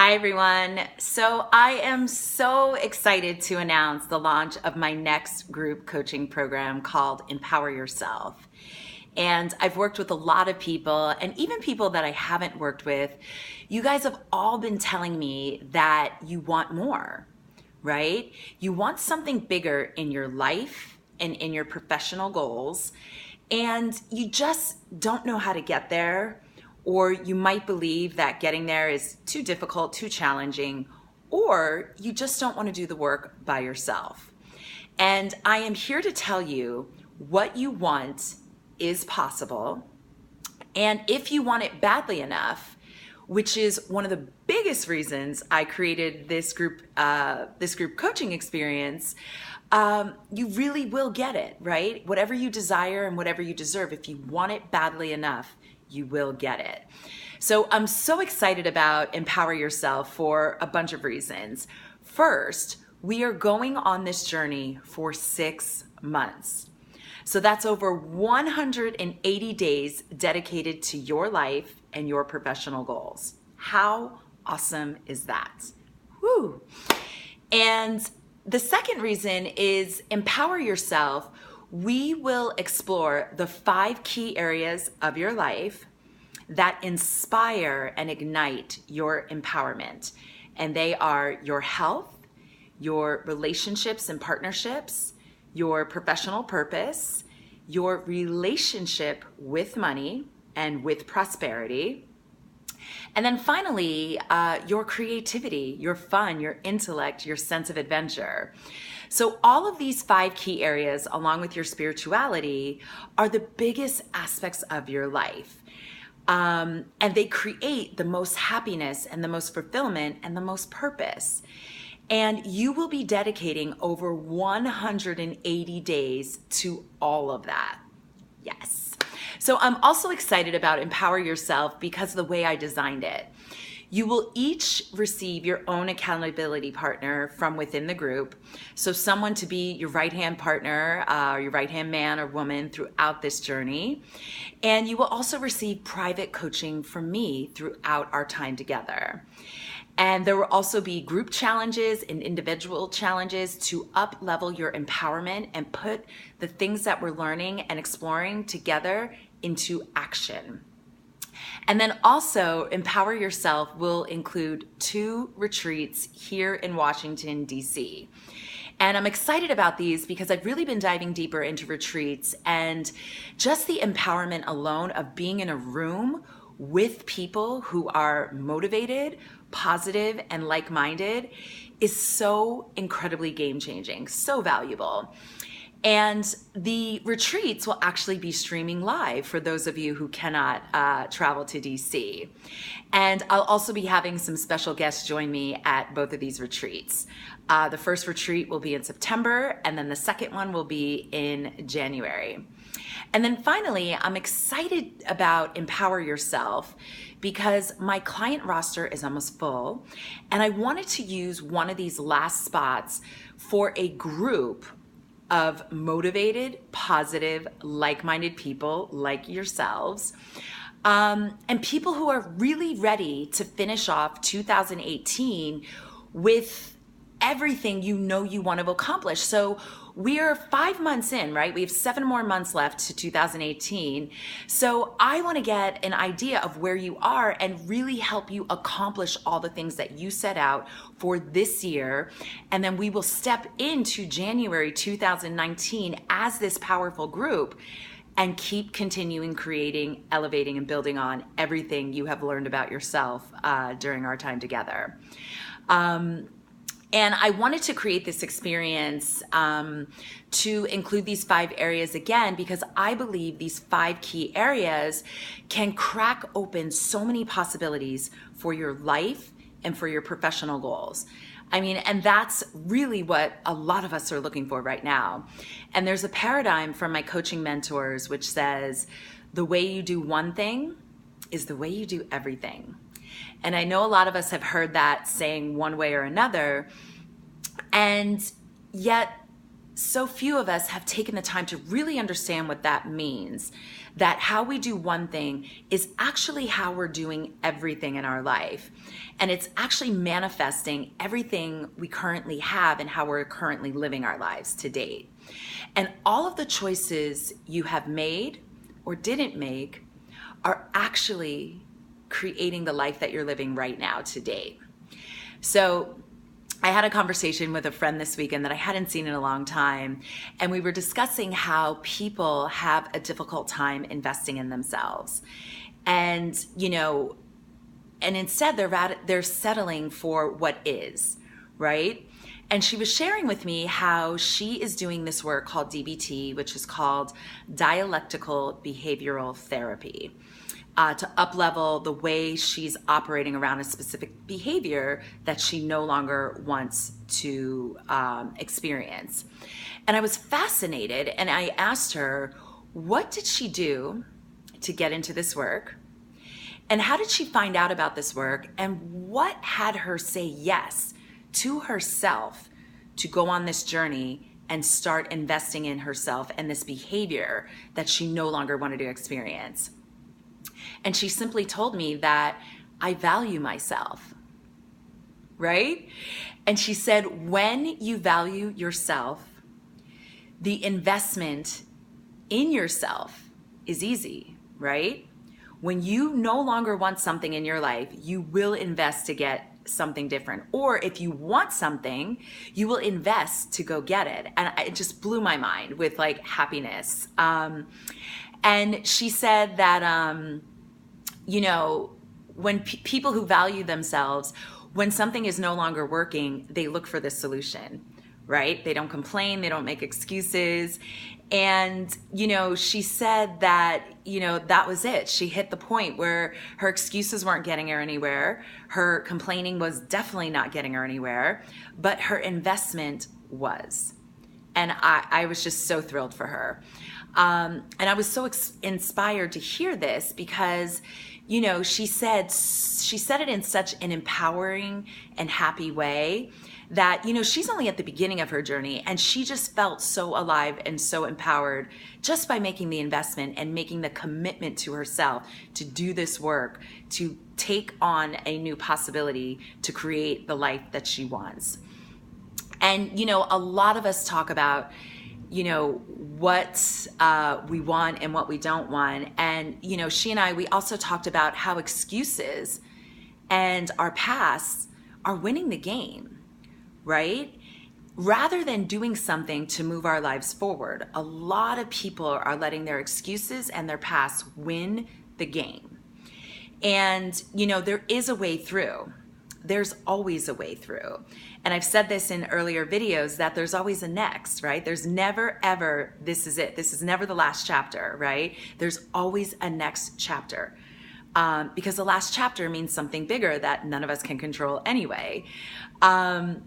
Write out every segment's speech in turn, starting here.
Hi, everyone. So I am so excited to announce the launch of my next group coaching program called Empower Yourself. And I've worked with a lot of people, and even people that I haven't worked with. You guys have all been telling me that you want more, right? You want something bigger in your life and in your professional goals, and you just don't know how to get there. Or you might believe that getting there is too difficult, too challenging, or you just don't want to do the work by yourself. And I am here to tell you what you want is possible. And if you want it badly enough, which is one of the biggest reasons I created this group coaching experience, you really will get it, right? Whatever you desire and whatever you deserve, if you want it badly enough, you will get it. So I'm so excited about Empower Yourself for a bunch of reasons. First, we are going on this journey for 6 months. So that's over 180 days dedicated to your life and your professional goals. How awesome is that? Woo! And the second reason is Empower Yourself. We will explore the 5 key areas of your life that inspire and ignite your empowerment. And they are your health, your relationships and partnerships, your professional purpose, your relationship with money and with prosperity, and then finally, your creativity, your fun, your intellect, your sense of adventure. So all of these 5 key areas, along with your spirituality, are the biggest aspects of your life. And they create the most happiness and the most fulfillment and the most purpose. And you will be dedicating over 180 days to all of that. Yes. So I'm also excited about Empower Yourself because of the way I designed it. You will each receive your own accountability partner from within the group. So someone to be your right-hand partner, your right-hand man or woman throughout this journey. And you will also receive private coaching from me throughout our time together. And there will also be group challenges and individual challenges to up-level your empowerment and put the things that we're learning and exploring together into action. And then also, Empower Yourself will include 2 retreats here in Washington, D.C. And I'm excited about these because I've really been diving deeper into retreats, and just the empowerment alone of being in a room with people who are motivated, positive, and like-minded is so incredibly game-changing, so valuable. And the retreats will actually be streaming live for those of you who cannot travel to DC. And I'll also be having some special guests join me at both of these retreats. The first retreat will be in September, and then the second one will be in January. And then finally, I'm excited about Empower Yourself because my client roster is almost full, and I wanted to use one of these last spots for a group of motivated, positive, like-minded people like yourselves, and people who are really ready to finish off 2018 with everything you know you want to accomplish. So we are 5 months in, right? We have 7 more months left to 2018. So I want to get an idea of where you are and really help you accomplish all the things that you set out for this year. And then we will step into January 2019 as this powerful group and keep continuing creating, elevating, and building on everything you have learned about yourself during our time together. And I wanted to create this experience to include these 5 areas again, because I believe these 5 key areas can crack open so many possibilities for your life and for your professional goals. I mean, and that's really what a lot of us are looking for right now. And there's a paradigm from my coaching mentors which says, the way you do one thing is the way you do everything. And I know a lot of us have heard that saying one way or another, and yet so few of us have taken the time to really understand what that means. That how we do one thing is actually how we're doing everything in our life. And it's actually manifesting everything we currently have and how we're currently living our lives to date. And all of the choices you have made or didn't make are actually creating the life that you're living right now to date. So I had a conversation with a friend this weekend that I hadn't seen in a long time, and we were discussing how people have a difficult time investing in themselves. And, and instead they're settling for what is, right? And she was sharing with me how she is doing this work called DBT, which is called dialectical behavioral therapy. To up-level the way she's operating around a specific behavior that she no longer wants to experience. And I was fascinated, and I asked her, what did she do to get into this work? And how did she find out about this work? And what had her say yes to herself to go on this journey and start investing in herself and this behavior that she no longer wanted to experience? And she simply told me that I value myself, right? And she said, when you value yourself, the investment in yourself is easy, right? When you no longer want something in your life, you will invest to get something different. Or if you want something, you will invest to go get it. And it just blew my mind with like happiness. And she said that, when people who value themselves, when something is no longer working, they look for the solution, right? They don't complain, they don't make excuses. And, she said that, that was it. She hit the point where her excuses weren't getting her anywhere. Her complaining was definitely not getting her anywhere, but her investment was. And I was just so thrilled for her. And I was so inspired to hear this because, she said it in such an empowering and happy way that, she's only at the beginning of her journey, and she just felt so alive and so empowered just by making the investment and making the commitment to herself to do this work, to take on a new possibility to create the life that she wants. And, a lot of us talk about, what we want and what we don't want. And, she and I, we also talked about how excuses and our past are winning the game, right? Rather than doing something to move our lives forward, a lot of people are letting their excuses and their past win the game. And, there is a way through. There's always a way through. And I've said this in earlier videos that there's always a next, right? There's never ever, this is it. This is never the last chapter, right? There's always a next chapter. Because the last chapter means something bigger that none of us can control anyway. And,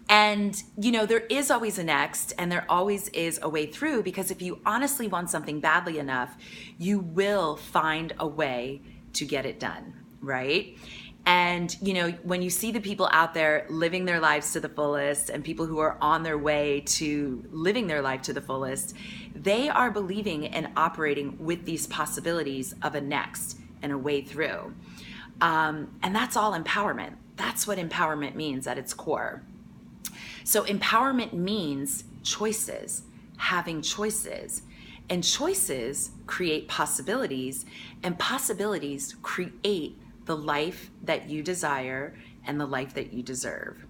there is always a next, and there always is a way through, because if you honestly want something badly enough, you will find a way to get it done, right? And, when you see the people out there living their lives to the fullest and people who are on their way to living their life to the fullest, they are believing and operating with these possibilities of a next and a way through. And that's all empowerment. That's what empowerment means at its core. So empowerment means choices, having choices. And choices create possibilities, and possibilities create the life that you desire and the life that you deserve.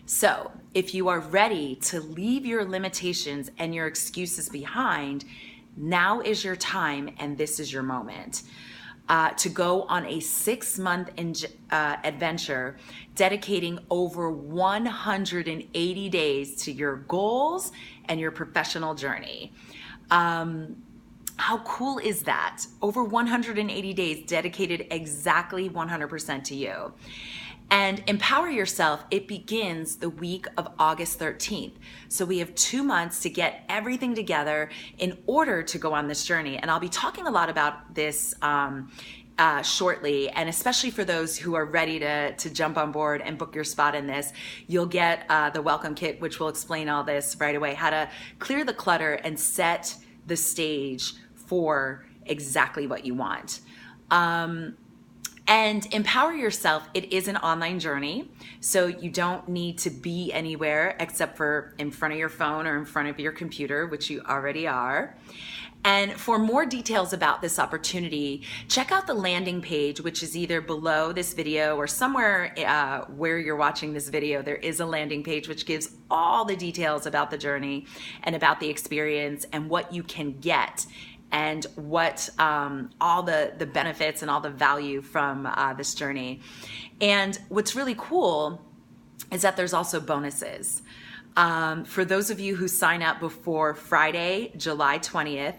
So if you are ready to leave your limitations and your excuses behind, now is your time, and this is your moment. To go on a 6-month adventure dedicating over 180 days to your goals and your professional journey. How cool is that? Over 180 days dedicated exactly 100% to you. And Empower Yourself, it begins the week of August 13th. So we have 2 months to get everything together in order to go on this journey. And I'll be talking a lot about this shortly, and especially for those who are ready to jump on board and book your spot in this, you'll get the welcome kit, which will explain all this right away, how to clear the clutter and set the stage for exactly what you want. And Empower Yourself, it is an online journey, so you don't need to be anywhere except for in front of your phone or in front of your computer, which you already are. And for more details about this opportunity, check out the landing page, which is either below this video or somewhere where you're watching this video. There is a landing page which gives all the details about the journey and about the experience and what you can get and what all the benefits and all the value from this journey. And what's really cool is that there's also bonuses. For those of you who sign up before Friday, July 20th,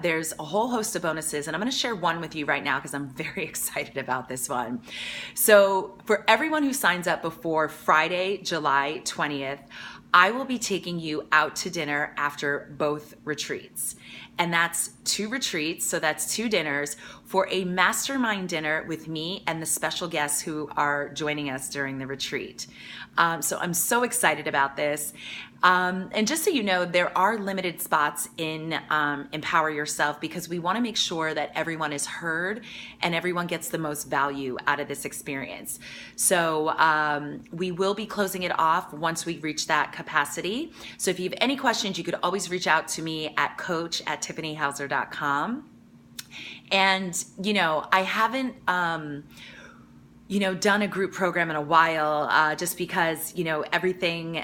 there's a whole host of bonuses, and I'm going to share one with you right now because I'm very excited about this one. So for everyone who signs up before Friday, July 20th, I will be taking you out to dinner after both retreats. And that's 2 retreats, so that's 2 dinners for a mastermind dinner with me and the special guests who are joining us during the retreat. So I'm so excited about this. And just so you know, there are limited spots in Empower Yourself because we want to make sure that everyone is heard and everyone gets the most value out of this experience. So we will be closing it off once we reach that capacity. So if you have any questions, you could always reach out to me at coach@tiffanyhauser.com. And, you know, I haven't, done a group program in a while, just because, everything,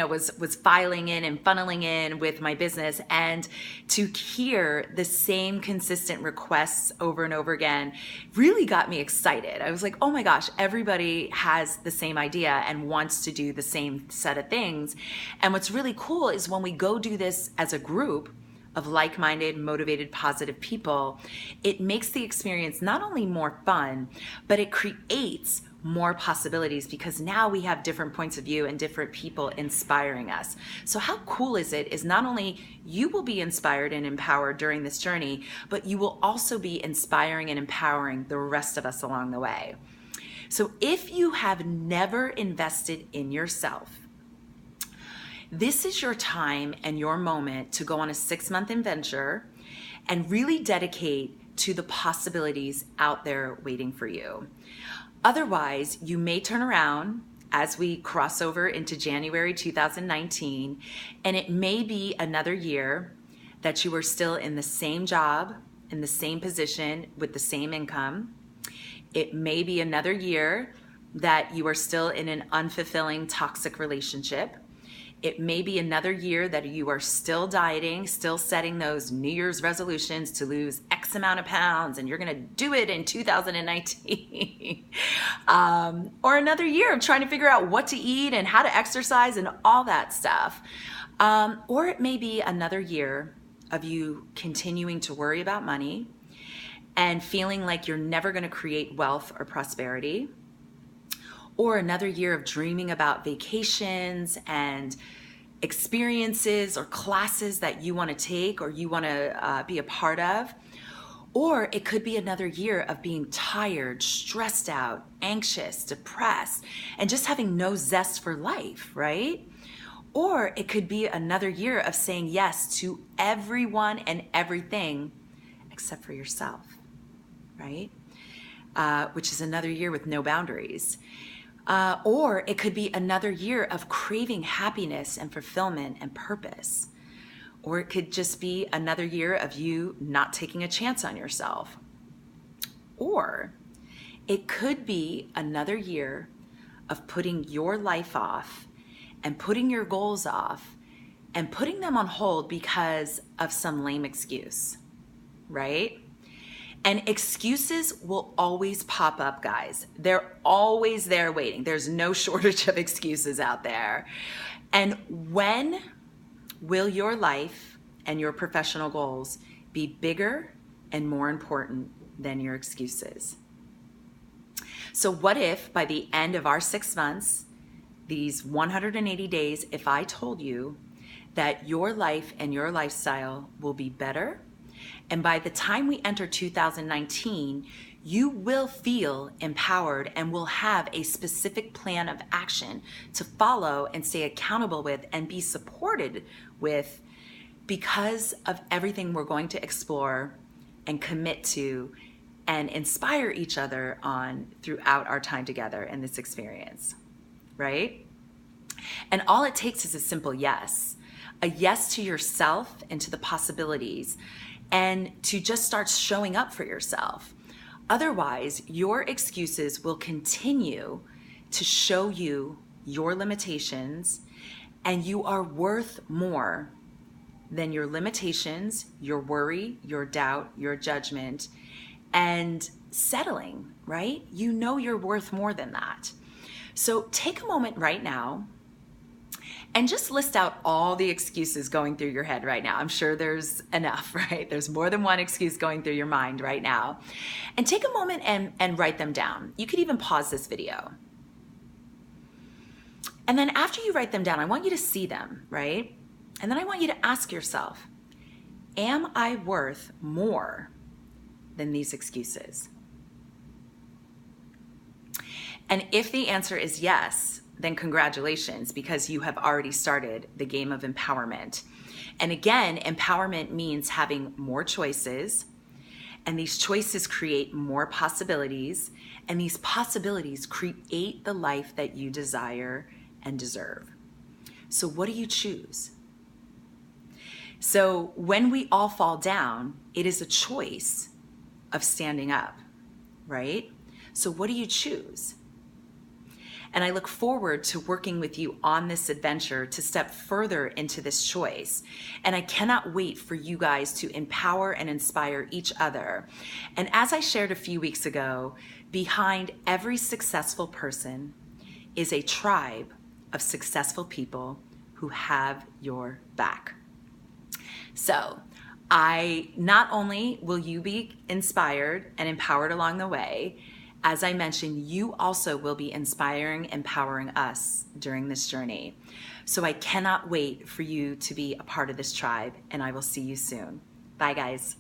was filing in and funneling in with my business, and to hear the same consistent requests over and over again really got me excited. I was like, oh my gosh, everybody has the same idea and wants to do the same set of things. And what's really cool is when we go do this as a group of like-minded, motivated, positive people, it makes the experience not only more fun, but it creates more possibilities because now we have different points of view and different people inspiring us. So how cool is it is not only you will be inspired and empowered during this journey, but you will also be inspiring and empowering the rest of us along the way. So if you have never invested in yourself, this is your time and your moment to go on a 6-month adventure and really dedicate to the possibilities out there waiting for you. Otherwise, you may turn around as we cross over into January 2019, and it may be another year that you are still in the same job, in the same position, with the same income. It may be another year that you are still in an unfulfilling, toxic relationship. It may be another year that you are still dieting, still setting those New Year's resolutions to lose X amount of pounds, and you're going to do it in 2019. Or another year of trying to figure out what to eat and how to exercise and all that stuff. Or it may be another year of you continuing to worry about money and feeling like you're never going to create wealth or prosperity. Or another year of dreaming about vacations and experiences or classes that you want to take or you want to be a part of. Or it could be another year of being tired, stressed out, anxious, depressed, and just having no zest for life, right? Or it could be another year of saying yes to everyone and everything except for yourself, right? Which is another year with no boundaries. Or it could be another year of craving happiness and fulfillment and purpose. Or it could just be another year of you not taking a chance on yourself. Or it could be another year of putting your life off and putting your goals off and putting them on hold because of some lame excuse, right? And excuses will always pop up, guys. They're always there waiting. There's no shortage of excuses out there. And when will your life and your professional goals be bigger and more important than your excuses? So what if by the end of our 6 months, these 180 days, if I told you that your life and your lifestyle will be better And by the time we enter 2019, you will feel empowered and will have a specific plan of action to follow and stay accountable with and be supported with because of everything we're going to explore and commit to and inspire each other on throughout our time together in this experience, right? And all it takes is a simple yes, a yes to yourself and to the possibilities, and to just start showing up for yourself. Otherwise, your excuses will continue to show you your limitations, and you are worth more than your limitations, your worry, your doubt, your judgment, and settling, right? You know you're worth more than that. So take a moment right now and just list out all the excuses going through your head right now. I'm sure there's enough, right? There's more than one excuse going through your mind right now. And take a moment and write them down. You could even pause this video. And then after you write them down, I want you to see them, right? And then I want you to ask yourself, am I worth more than these excuses? And if the answer is yes, then congratulations, because you have already started the game of empowerment. And again, empowerment means having more choices, and these choices create more possibilities, and these possibilities create the life that you desire and deserve. So what do you choose? So when we all fall down, it is a choice of standing up, right? So what do you choose? And I look forward to working with you on this adventure to step further into this choice. And I cannot wait for you guys to empower and inspire each other. And as I shared a few weeks ago, behind every successful person is a tribe of successful people who have your back. So not only will you be inspired and empowered along the way, as I mentioned, you also will be inspiring, empowering us during this journey. So I cannot wait for you to be a part of this tribe, and I will see you soon. Bye, guys.